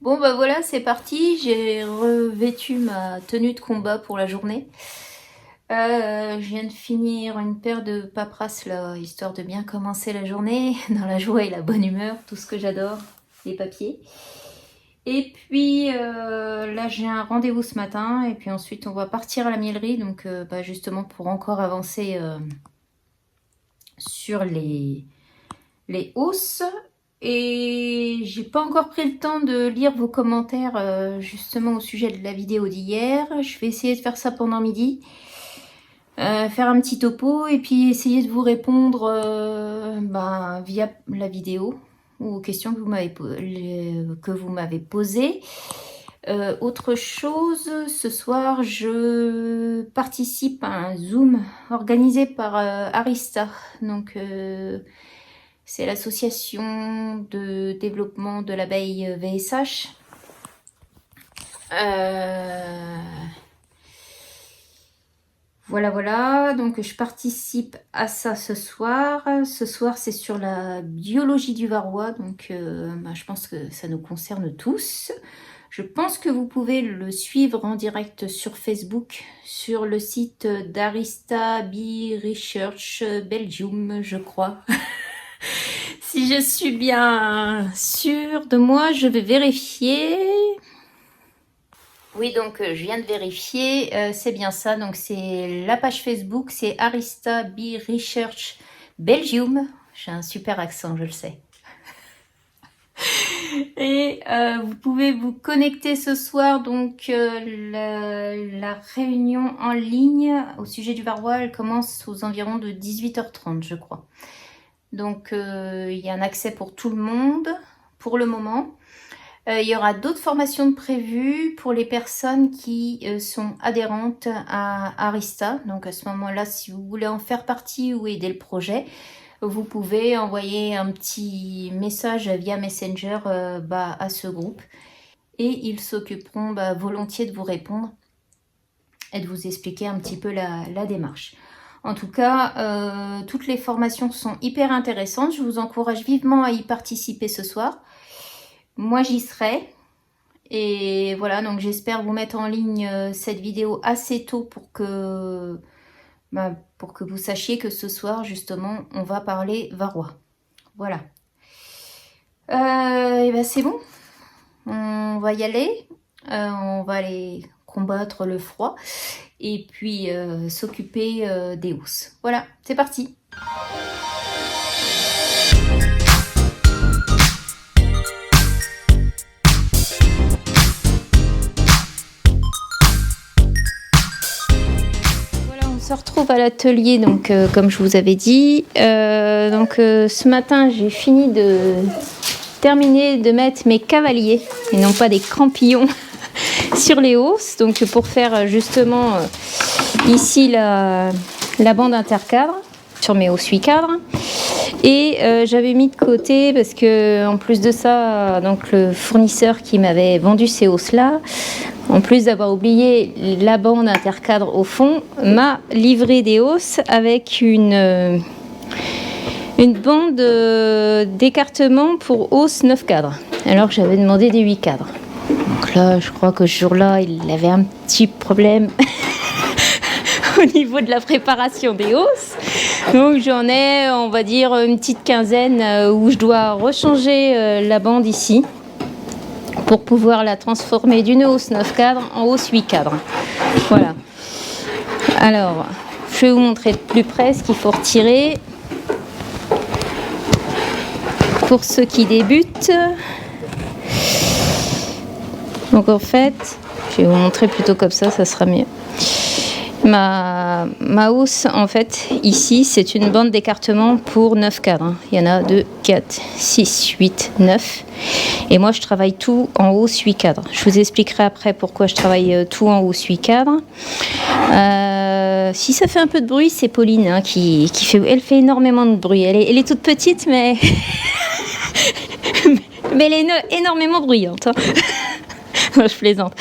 Bon bah voilà, c'est parti, j'ai revêtu ma tenue de combat pour la journée. Je viens de finir une paire de paperasses là, histoire de bien commencer la journée, dans la joie et la bonne humeur, tout ce que j'adore, les papiers. Et puis là j'ai un rendez-vous ce matin, et puis ensuite on va partir à la miellerie, donc justement pour encore avancer sur les hausses. Et j'ai pas encore pris le temps de lire vos commentaires justement au sujet de la vidéo d'hier. Je vais essayer de faire ça pendant midi, faire un petit topo et puis essayer de vous répondre via la vidéo ou aux questions que vous m'avez posées. Autre chose, ce soir je participe à un Zoom organisé par Arista. Donc c'est l'association de développement de l'abeille VSH. Voilà, donc je participe à ça ce soir. Ce soir, c'est sur la biologie du varroa, donc je pense que ça nous concerne tous. Je pense que vous pouvez le suivre en direct sur Facebook, sur le site d'Arista Bee Research Belgium, je crois. Si je suis bien sûre de moi, je vais vérifier. Oui, donc je viens de vérifier, c'est bien ça. Donc c'est la page Facebook, c'est Arista Bee Research Belgium. J'ai un super accent, je le sais. Et vous pouvez vous connecter ce soir. Donc la réunion en ligne au sujet du varroa, elle commence aux environs de 18h30, je crois. Donc il y a un accès pour tout le monde pour le moment. Il y aura d'autres formations prévues pour les personnes qui sont adhérentes à Arista. Donc à ce moment-là, si vous voulez en faire partie ou aider le projet, vous pouvez envoyer un petit message via Messenger à ce groupe. Et ils s'occuperont volontiers de vous répondre et de vous expliquer un petit peu la démarche. En tout cas, toutes les formations sont hyper intéressantes. Je vous encourage vivement à y participer ce soir. Moi, j'y serai. Et voilà, donc j'espère vous mettre en ligne cette vidéo assez tôt pour que vous sachiez que ce soir, justement, on va parler varroa. Voilà. Et c'est bon. On va y aller. On va aller combattre le froid. Et puis s'occuper des hausses. Voilà, c'est parti. On se retrouve à l'atelier, donc comme je vous avais dit. Ce matin, j'ai fini de terminer de mettre mes cavaliers et non pas des crampillons sur les hausses. Donc pour faire justement ici la bande intercadre sur mes hausses 8 cadres. Et j'avais mis de côté parce que en plus de ça, donc le fournisseur qui m'avait vendu ces hausses là, en plus d'avoir oublié la bande intercadre au fond, m'a livré des hausses avec une bande d'écartement pour hausse 9 cadres, alors que j'avais demandé des 8 cadres. Donc là, je crois que ce jour-là, il avait un petit problème au niveau de la préparation des hausses. Donc j'en ai, on va dire, une petite quinzaine où je dois rechanger la bande ici pour pouvoir la transformer d'une hausse 9 cadres en hausse 8 cadres. Voilà. Alors, je vais vous montrer de plus près ce qu'il faut retirer. Pour ceux qui débutent. Donc en fait, je vais vous montrer plutôt comme ça sera mieux. Ma hausse, en fait, ici, c'est une bande d'écartement pour 9 cadres. Il y en a 2, 4, 6, 8, 9. Et moi, je travaille tout en hausse 8 cadres. Je vous expliquerai après pourquoi je travaille tout en hausse 8 cadres. Si ça fait un peu de bruit, c'est Pauline qui fait... Elle fait énormément de bruit. Elle est toute petite, mais... mais elle est énormément bruyante. Je plaisante.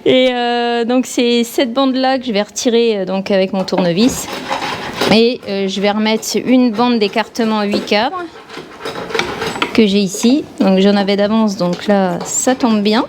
Et donc c'est cette bande là que je vais retirer donc avec mon tournevis, et je vais remettre une bande d'écartement 8 cadres que j'ai ici. Donc j'en avais d'avance, donc là ça tombe bien.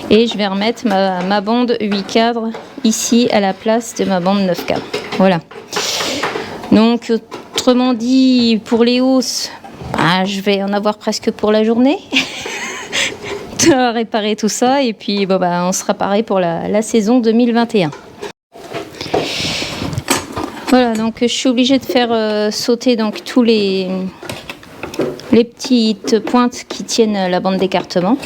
Et je vais remettre ma bande 8 cadres ici à la place de ma bande 9 cadres. Voilà. Donc autrement dit, pour les hausses, je vais en avoir presque pour la journée. De réparer tout ça et puis on sera pareil pour la saison 2021. Voilà, donc je suis obligée de faire sauter donc tous les petites pointes qui tiennent la bande d'écartement.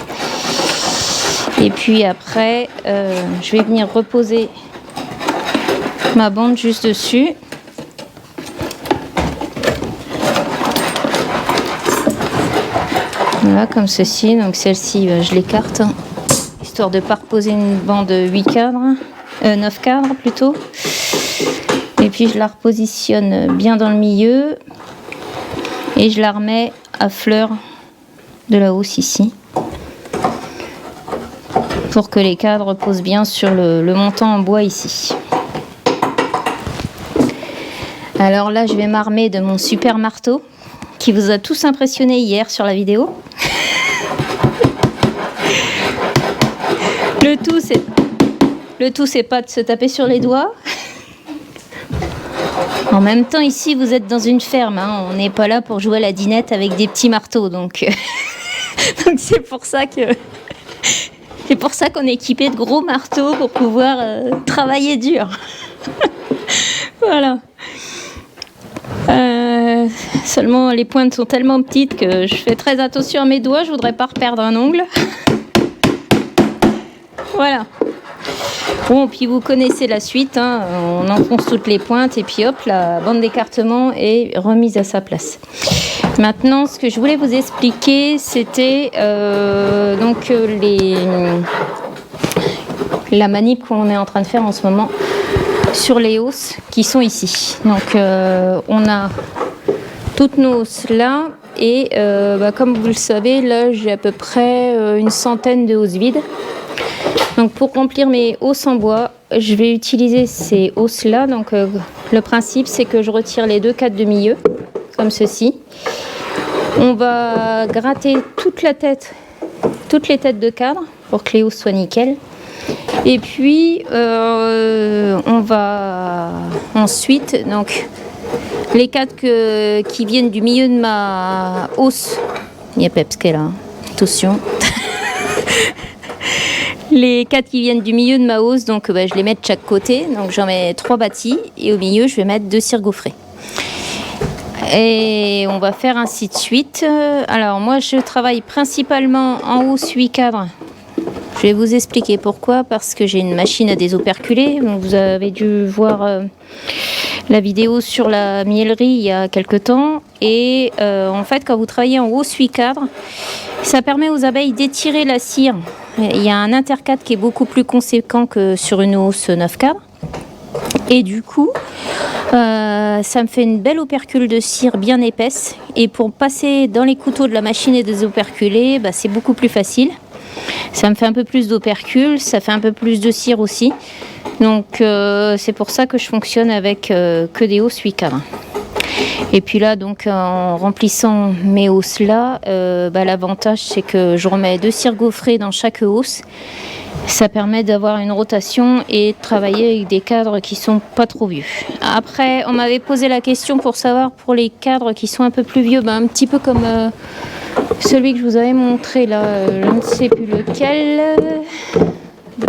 Et puis après, je vais venir reposer ma bande juste dessus. Voilà, comme ceci. Donc celle-ci, je l'écarte, histoire de ne pas reposer une bande 8 cadres, 9 cadres plutôt. Et puis je la repositionne bien dans le milieu. Et je la remets à fleur de la hausse ici. Pour que les cadres reposent bien sur le montant en bois ici. Alors là, je vais m'armer de mon super marteau qui vous a tous impressionné hier sur la vidéo. Le tout, c'est pas de se taper sur les doigts. En même temps, ici, vous êtes dans une ferme. Hein. On n'est pas là pour jouer à la dinette avec des petits marteaux. Donc c'est pour ça qu'on est équipé de gros marteaux pour pouvoir travailler dur. Voilà. Seulement, les pointes sont tellement petites que je fais très attention à mes doigts. Je voudrais pas perdre un ongle. Voilà. Bon, puis vous connaissez la suite, hein. On enfonce toutes les pointes et puis hop, la bande d'écartement est remise à sa place. Maintenant, ce que je voulais vous expliquer, c'était la manip qu'on est en train de faire en ce moment sur les hausses qui sont ici. Donc, on a toutes nos hausses là et comme vous le savez, là, j'ai à peu près une centaine de hausses vides. Donc pour remplir mes hausses en bois, je vais utiliser ces hausses-là. Donc le principe, c'est que je retire les 2 cadres de milieu, comme ceci. On va gratter toutes les têtes de cadre pour que les hausses soient nickel. Et puis on va ensuite, donc les cadres qui viennent du milieu de ma hausse, il y a Peps qui est là, attention. Les 4 qui viennent du milieu de ma hausse, donc je les mets de chaque côté. Donc j'en mets 3 bâtis et au milieu je vais mettre 2 cires gaufrées. Et on va faire ainsi de suite. Alors moi je travaille principalement en hausse 8 cadres. Je vais vous expliquer pourquoi. Parce que j'ai une machine à désoperculer. Donc, vous avez dû voir la vidéo sur la miellerie il y a quelques temps. Et en fait quand vous travaillez en hausse 8 cadres, ça permet aux abeilles d'étirer la cire. Il y a un intercadre qui est beaucoup plus conséquent que sur une hausse 9 cadres. Et du coup, ça me fait une belle opercule de cire bien épaisse. Et pour passer dans les couteaux de la machine à désoperculer, c'est beaucoup plus facile. Ça me fait un peu plus d'opercule, ça fait un peu plus de cire aussi. Donc c'est pour ça que je fonctionne avec que des hausses 8 cadres. Et puis là, donc en remplissant mes hausses là, l'avantage c'est que je remets 2 cires gaufrées dans chaque hausse. Ça permet d'avoir une rotation et de travailler avec des cadres qui sont pas trop vieux. Après, on m'avait posé la question pour savoir pour les cadres qui sont un peu plus vieux, un petit peu comme celui que je vous avais montré là, je ne sais plus lequel.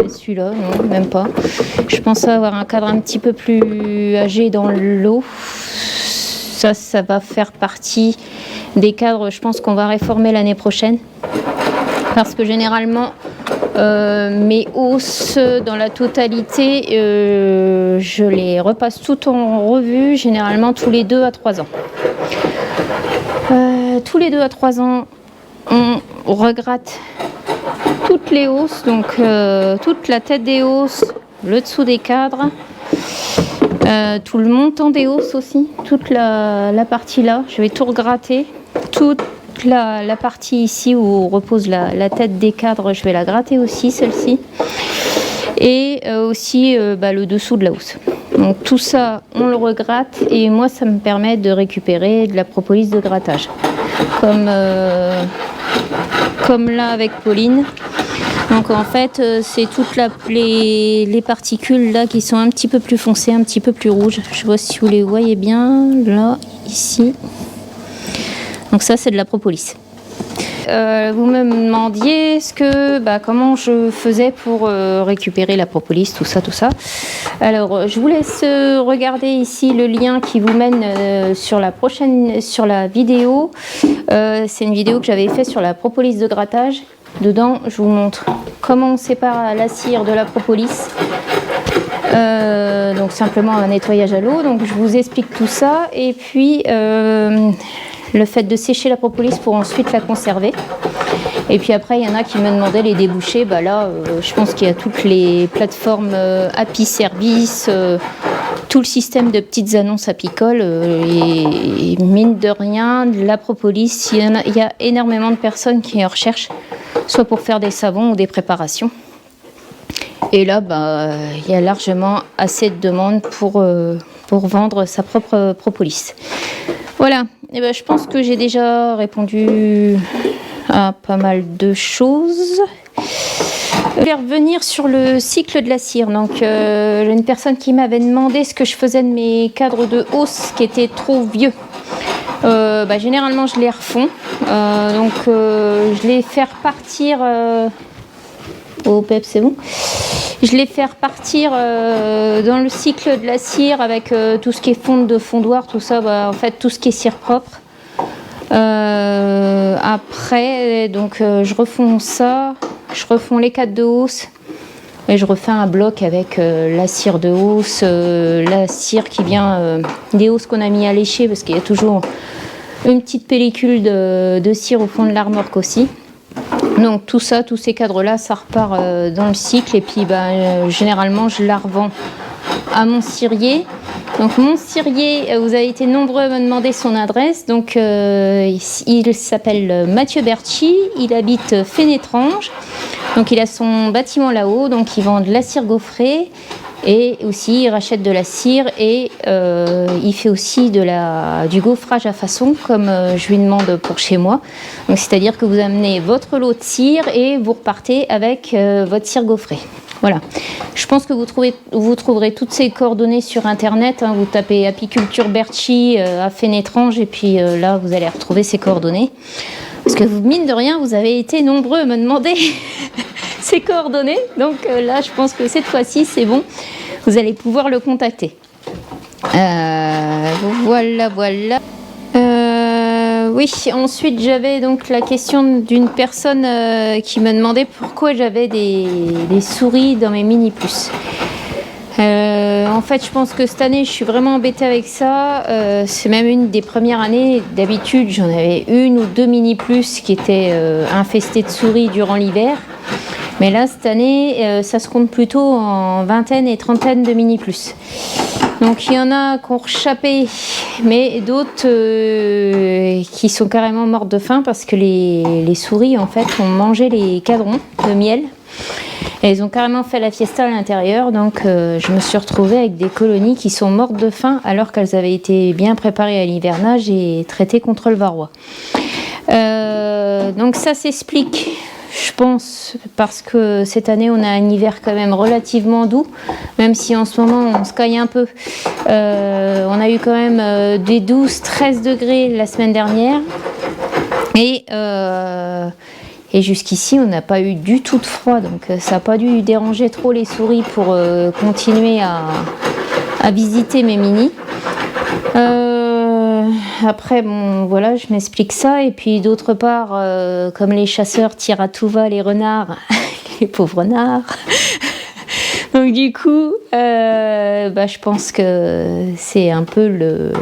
Celui-là, non, même pas. Je pensais avoir un cadre un petit peu plus âgé dans l'eau. Ça va faire partie des cadres, je pense qu'on va réformer l'année prochaine. Parce que généralement, mes hausses dans la totalité, je les repasse toutes en revue, généralement tous les 2 à 3 ans. Tous les 2 à 3 ans, on regratte toutes les hausses, donc toute la tête des hausses, le dessous des cadres, tout le montant des hausses aussi, toute la partie là, je vais tout regratter, toute la partie ici où repose la tête des cadres, je vais la gratter aussi, celle-ci, et aussi le dessous de la hausse. Donc tout ça, on le regratte et moi ça me permet de récupérer de la propolis de grattage. comme là avec Pauline. Donc en fait, c'est toutes les particules là qui sont un petit peu plus foncées, un petit peu plus rouges. Je vois si vous les voyez bien, là, ici. Donc ça, c'est de la propolis. Vous me demandiez comment je faisais pour récupérer la propolis, tout ça. Alors, je vous laisse regarder ici le lien qui vous mène sur la vidéo. C'est une vidéo que j'avais faite sur la propolis de grattage. Dedans, je vous montre comment on sépare la cire de la propolis. Donc simplement un nettoyage à l'eau. Donc je vous explique tout ça. Et puis le fait de sécher la propolis pour ensuite la conserver. Et puis après, il y en a qui me demandaient les débouchés. Là, je pense qu'il y a toutes les plateformes Happy Service, tout le système de petites annonces apicoles. Et mine de rien, la propolis, il y a énormément de personnes qui en recherchent, soit pour faire des savons ou des préparations. Et là, il y a largement assez de demandes pour vendre sa propre propolis. Voilà, et je pense que j'ai déjà répondu à pas mal de choses. Je vais revenir sur le cycle de la cire. Donc, j'ai une personne qui m'avait demandé ce que je faisais de mes cadres de hausse qui étaient trop vieux. Généralement, je les refonds. Je les fais repartir... c'est bon. Je les fais repartir dans le cycle de la cire avec tout ce qui est fonte de fondoir, tout ça, en fait tout ce qui est cire propre. Après, je refonds ça, je refonds les cadres de hausse et je refais un bloc avec la cire de hausse, la cire qui vient des hausses qu'on a mis à lécher parce qu'il y a toujours une petite pellicule de cire au fond de la remorque aussi. Donc tout ça, tous ces cadres-là, ça repart dans le cycle et puis généralement je la revends à mon cirier. Donc mon cirier, vous avez été nombreux à me demander son adresse. Donc il s'appelle Mathieu Berchi, il habite Fénétrange. Donc il a son bâtiment là-haut, donc il vend de la cire gaufrée. Et aussi, il rachète de la cire et il fait aussi du gaufrage à façon, comme je lui demande pour chez moi. Donc, c'est-à-dire que vous amenez votre lot de cire et vous repartez avec votre cire gaufrée. Voilà. Je pense que vous trouverez toutes ces coordonnées sur Internet. Vous tapez apiculture Berchi à Fénétrange et puis là, vous allez retrouver ces coordonnées. Parce que mine de rien, vous avez été nombreux à me demander ces coordonnées. Donc là, je pense que cette fois-ci, c'est bon. Vous allez pouvoir le contacter. Voilà. Oui, ensuite, j'avais donc la question d'une personne qui me demandait pourquoi j'avais des souris dans mes mini-plus. En fait, je pense que cette année, je suis vraiment embêtée avec ça. C'est même une des premières années. D'habitude, j'en avais une ou deux mini-plus qui étaient infestées de souris durant l'hiver. Mais là, cette année, ça se compte plutôt en vingtaine et trentaine de mini-plus. Donc, il y en a qui ont rechappé, mais d'autres qui sont carrément mortes de faim parce que les souris, en fait, ont mangé les cadrons de miel. Et elles ont carrément fait la fiesta à l'intérieur, donc je me suis retrouvée avec des colonies qui sont mortes de faim alors qu'elles avaient été bien préparées à l'hivernage et traitées contre le varroa. Donc ça s'explique, je pense, parce que cette année on a un hiver quand même relativement doux, même si en ce moment on se caille un peu. On a eu quand même des 12-13 degrés la semaine dernière et jusqu'ici, on n'a pas eu du tout de froid, donc ça n'a pas dû déranger trop les souris pour continuer à visiter mes minis. Après, bon, voilà, je m'explique ça. Et puis d'autre part, comme les chasseurs tirent à tout va les renards, les pauvres renards. Donc du coup, je pense que c'est un peu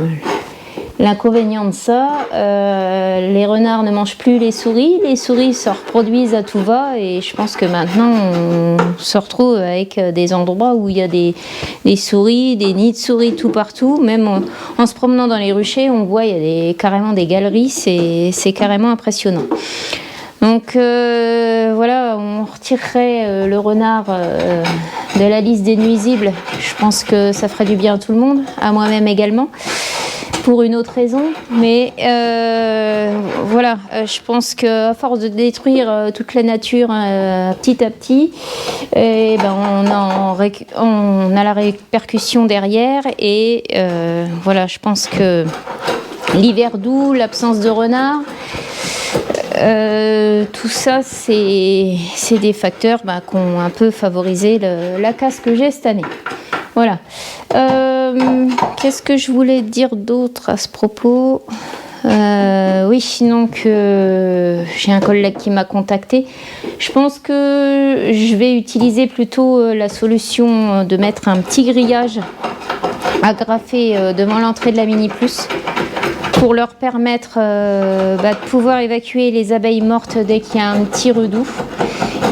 l'inconvénient de ça. Les renards ne mangent plus les souris se reproduisent à tout va et je pense que maintenant on se retrouve avec des endroits où il y a des souris, des nids de souris tout partout. Même en se promenant dans les ruchers, on voit il y a carrément des galeries, c'est carrément impressionnant. Donc voilà, on retirerait le renard de la liste des nuisibles. Je pense que ça ferait du bien à tout le monde, à moi-même également. pour une autre raison, mais voilà, je pense qu'à force de détruire toute la nature petit à petit, et ben on a la répercussion derrière, et voilà, je pense que l'hiver doux, l'absence de renards, tout ça, c'est des facteurs qui ont un peu favorisé la casse que j'ai cette année. Voilà. Qu'est-ce que je voulais dire d'autre à ce propos? Oui, donc j'ai un collègue qui m'a contacté. Je pense que je vais utiliser plutôt la solution de mettre un petit grillage agrafé devant l'entrée de la Mini Plus pour leur permettre de pouvoir évacuer les abeilles mortes dès qu'il y a un petit redout.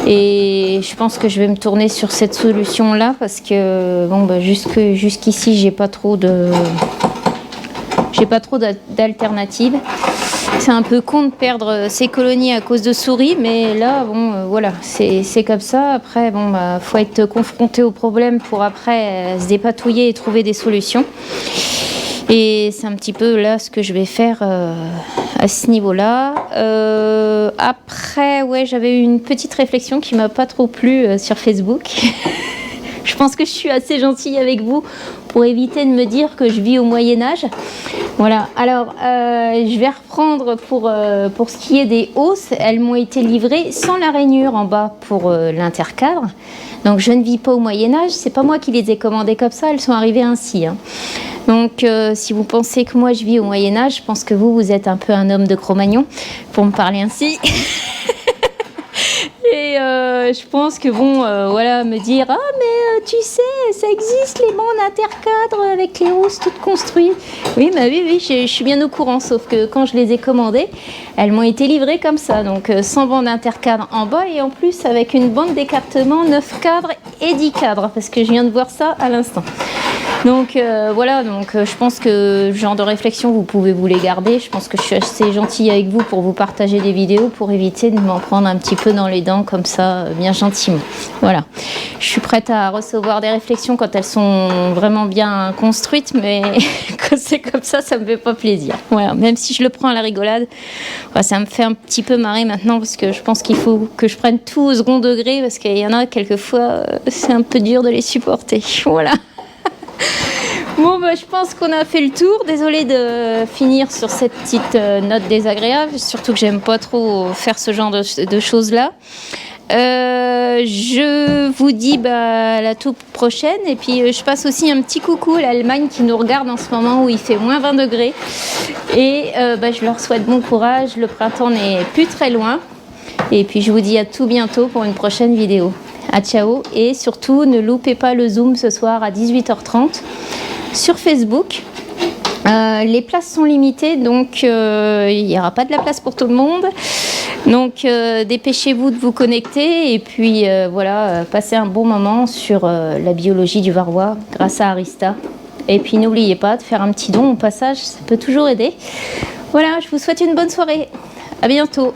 Et je pense que je vais me tourner sur cette solution-là parce que bon, jusqu'ici, j'ai pas trop d'alternatives. C'est un peu con de perdre ces colonies à cause de souris, mais là, bon, voilà, c'est comme ça. Après, bon, faut être confronté au problème pour après se dépatouiller et trouver des solutions. Et c'est un petit peu là ce que je vais faire à ce niveau-là. Après, ouais, j'avais eu une petite réflexion qui m'a pas trop plu sur Facebook. Je pense que je suis assez gentille avec vous pour éviter de me dire que je vis au Moyen-Âge. Voilà, alors je vais reprendre pour ce qui est des hausses. Elles m'ont été livrées sans la rainure en bas pour l'intercadre. Donc je ne vis pas au Moyen-Âge, c'est pas moi qui les ai commandées comme ça, elles sont arrivées ainsi. Hein. Donc si vous pensez que moi je vis au Moyen-Âge, je pense que vous êtes un peu un homme de Cro-Magnon, pour me parler ainsi. Et je pense que bon, voilà, me dire « Ah, mais tu sais, ça existe les bandes intercadres avec les housses toutes construites. » Oui, oui, je suis bien au courant, sauf que quand je les ai commandées, elles m'ont été livrées comme ça, donc sans bande intercadre en bas et en plus avec une bande d'écartement 9 cadres et 10 cadres, parce que je viens de voir ça à l'instant. Donc voilà, donc je pense que ce genre de réflexion, vous pouvez vous les garder. Je pense que je suis assez gentille avec vous pour vous partager des vidéos pour éviter de m'en prendre un petit peu dans les dents comme ça, bien gentiment. Voilà, je suis prête à recevoir des réflexions quand elles sont vraiment bien construites, mais quand c'est comme ça me fait pas plaisir. Voilà, même si je le prends à la rigolade, voilà, ça me fait un petit peu marrer maintenant parce que je pense qu'il faut que je prenne tout au second degré parce qu'il y en a quelquefois, c'est un peu dur de les supporter. Voilà. Bon, je pense qu'on a fait le tour. Désolée de finir sur cette petite note désagréable, surtout que j'aime pas trop faire ce genre de choses-là. Je vous dis à la toute prochaine, et puis je passe aussi un petit coucou à l'Allemagne qui nous regarde en ce moment où il fait moins 20 degrés. Et je leur souhaite bon courage, le printemps n'est plus très loin. Et puis je vous dis à tout bientôt pour une prochaine vidéo. À ciao, et surtout ne loupez pas le Zoom ce soir à 18h30 sur Facebook. Les places sont limitées, donc il n'y aura pas de la place pour tout le monde. Donc dépêchez-vous de vous connecter et puis voilà, passez un bon moment sur la biologie du varroa grâce à Arista. Et puis n'oubliez pas de faire un petit don au passage, ça peut toujours aider. Voilà, je vous souhaite une bonne soirée. À bientôt.